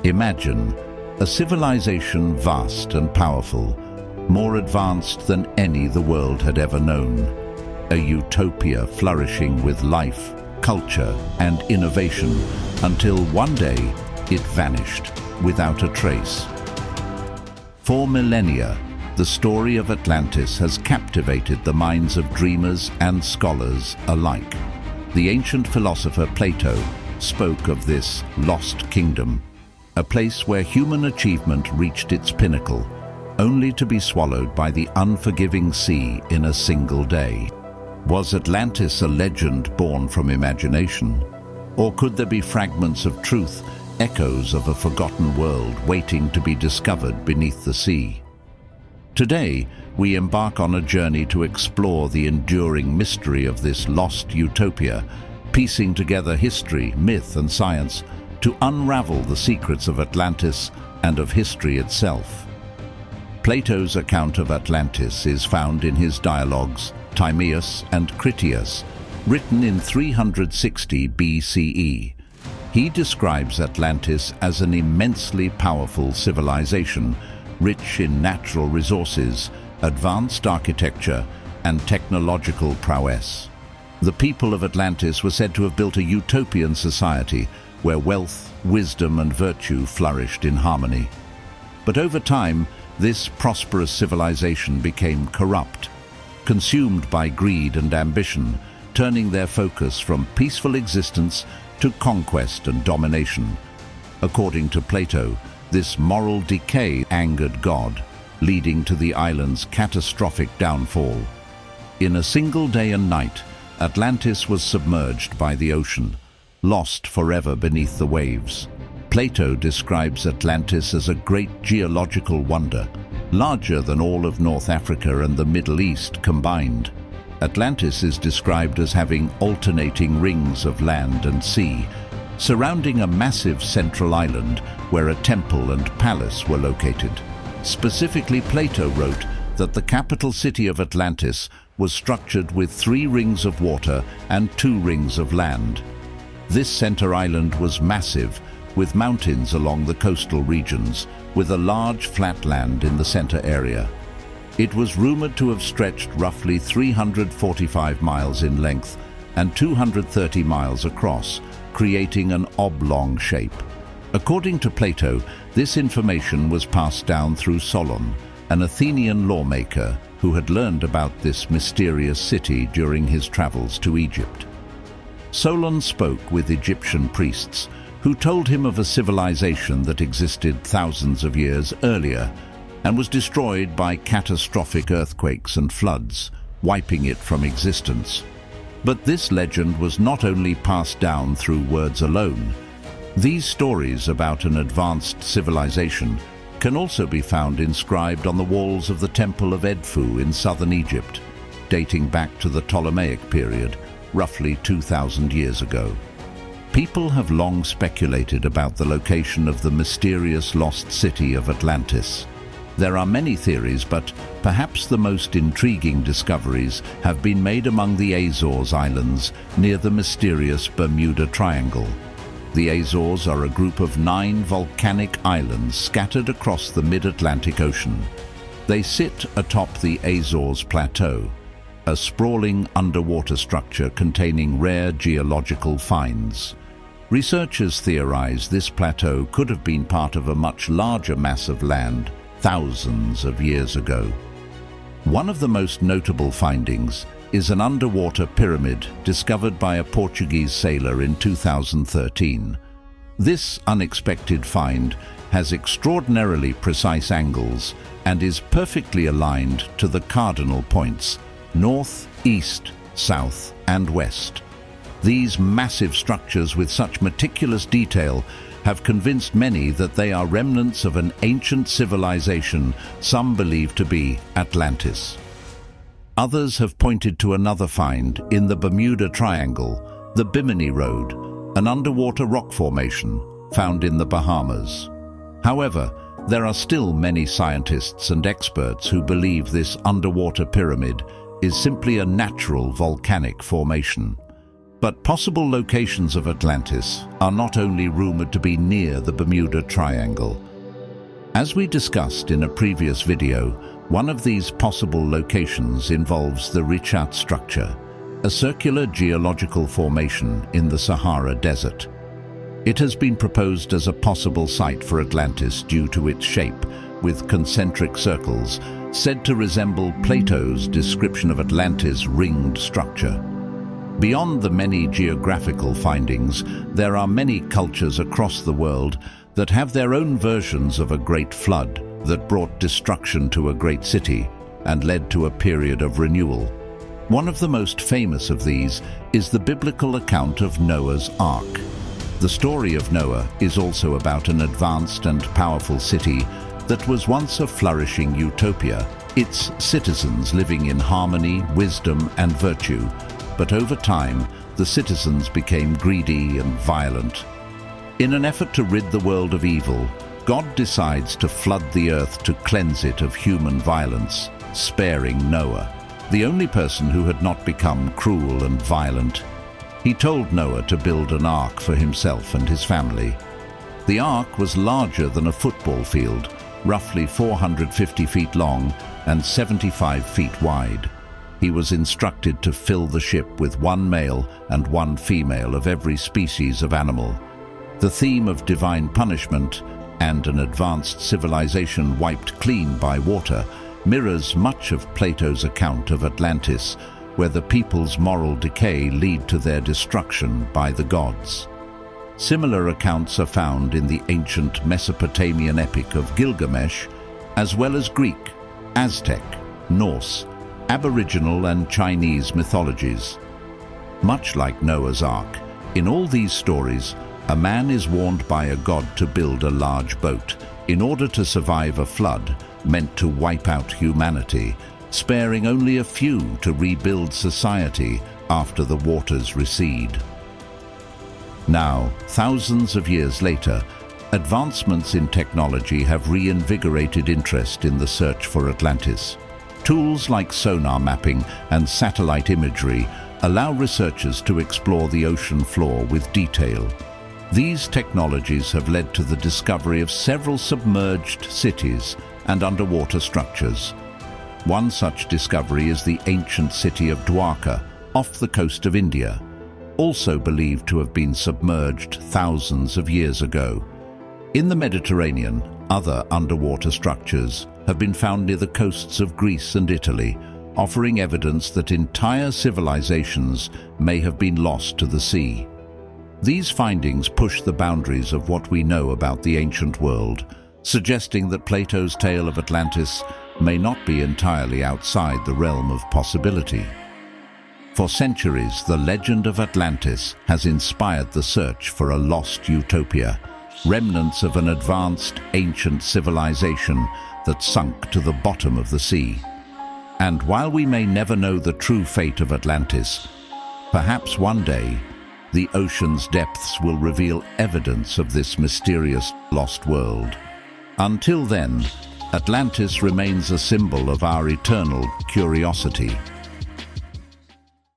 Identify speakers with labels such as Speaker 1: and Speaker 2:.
Speaker 1: Imagine a civilization vast and powerful, more advanced than any the world had ever known. A utopia flourishing with life, culture, and innovation, until one day it vanished without a trace. For millennia, the story of Atlantis has captivated the minds of dreamers and scholars alike. The ancient philosopher Plato spoke of this lost kingdom, a place where human achievement reached its pinnacle, only to be swallowed by the unforgiving sea in a single day. Was Atlantis a legend born from imagination? Or could there be fragments of truth, echoes of a forgotten world waiting to be discovered beneath the sea? Today, we embark on a journey to explore the enduring mystery of this lost utopia, piecing together history, myth, and science to unravel the secrets of Atlantis and of history itself. Plato's account of Atlantis is found in his dialogues Timaeus and Critias, written in 360 BCE. He describes Atlantis as an immensely powerful civilization, rich in natural resources, advanced architecture, and technological prowess. The people of Atlantis were said to have built a utopian society where wealth, wisdom, and virtue flourished in harmony. But over time, this prosperous civilization became corrupt, consumed by greed and ambition, turning their focus from peaceful existence to conquest and domination. According to Plato, this moral decay angered God, leading to the island's catastrophic downfall. In a single day and night, Atlantis was submerged by the ocean, lost forever beneath the waves. Plato describes Atlantis as a great geological wonder, larger than all of North Africa and the Middle East combined. Atlantis is described as having alternating rings of land and sea, surrounding a massive central island where a temple and palace were located. Specifically, Plato wrote that the capital city of Atlantis was structured with 3 rings of water and 2 rings of land. This center island was massive, with mountains along the coastal regions, with a large flatland in the center area. It was rumored to have stretched roughly 345 miles in length and 230 miles across, creating an oblong shape. According to Plato, this information was passed down through Solon, an Athenian lawmaker who had learned about this mysterious city during his travels to Egypt. Solon spoke with Egyptian priests, who told him of a civilization that existed thousands of years earlier and was destroyed by catastrophic earthquakes and floods, wiping it from existence. But this legend was not only passed down through words alone. These stories about an advanced civilization can also be found inscribed on the walls of the Temple of Edfu in southern Egypt, dating back to the Ptolemaic period, roughly 2,000 years ago. People have long speculated about the location of the mysterious lost city of Atlantis. There are many theories, but perhaps the most intriguing discoveries have been made among the Azores Islands near the mysterious Bermuda Triangle. The Azores are a group of 9 volcanic islands scattered across the mid-Atlantic Ocean. They sit atop the Azores Plateau, a sprawling underwater structure containing rare geological finds. Researchers theorize this plateau could have been part of a much larger mass of land thousands of years ago. One of the most notable findings is an underwater pyramid discovered by a Portuguese sailor in 2013. This unexpected find has extraordinarily precise angles and is perfectly aligned to the cardinal points: north, east, south, and west. These massive structures with such meticulous detail have convinced many that they are remnants of an ancient civilization some believe to be Atlantis. Others have pointed to another find in the Bermuda Triangle, the Bimini Road, an underwater rock formation found in the Bahamas. However, there are still many scientists and experts who believe this underwater pyramid is simply a natural volcanic formation. But possible locations of Atlantis are not only rumored to be near the Bermuda Triangle. As we discussed in a previous video, one of these possible locations involves the Richat Structure, a circular geological formation in the Sahara Desert. It has been proposed as a possible site for Atlantis due to its shape, with concentric circles, said to resemble Plato's description of Atlantis' ringed structure. Beyond the many geographical findings, there are many cultures across the world that have their own versions of a great flood that brought destruction to a great city and led to a period of renewal. One of the most famous of these is the biblical account of Noah's Ark. The story of Noah is also about an advanced and powerful city that was once a flourishing utopia, its citizens living in harmony, wisdom, and virtue. But over time, the citizens became greedy and violent. In an effort to rid the world of evil, God decides to flood the earth to cleanse it of human violence, sparing Noah, the only person who had not become cruel and violent. He told Noah to build an ark for himself and his family. The ark was larger than a football field, roughly 450 feet long and 75 feet wide. He was instructed to fill the ship with one male and one female of every species of animal. The theme of divine punishment and an advanced civilization wiped clean by water mirrors much of Plato's account of Atlantis, where the people's moral decay lead to their destruction by the gods. Similar accounts are found in the ancient Mesopotamian epic of Gilgamesh, as well as Greek, Aztec, Norse, Aboriginal and Chinese mythologies. Much like Noah's Ark, in all these stories, a man is warned by a god to build a large boat in order to survive a flood meant to wipe out humanity, sparing only a few to rebuild society after the waters recede. Now, thousands of years later, advancements in technology have reinvigorated interest in the search for Atlantis. Tools like sonar mapping and satellite imagery allow researchers to explore the ocean floor with detail. These technologies have led to the discovery of several submerged cities and underwater structures. One such discovery is the ancient city of Dwarka, off the coast of India, also believed to have been submerged thousands of years ago. In the Mediterranean, other underwater structures have been found near the coasts of Greece and Italy, offering evidence that entire civilizations may have been lost to the sea. These findings push the boundaries of what we know about the ancient world, suggesting that Plato's tale of Atlantis may not be entirely outside the realm of possibility. For centuries, the legend of Atlantis has inspired the search for a lost utopia, remnants of an advanced ancient civilization that sunk to the bottom of the sea. And while we may never know the true fate of Atlantis, perhaps one day the ocean's depths will reveal evidence of this mysterious lost world. Until then, Atlantis remains a symbol of our eternal curiosity.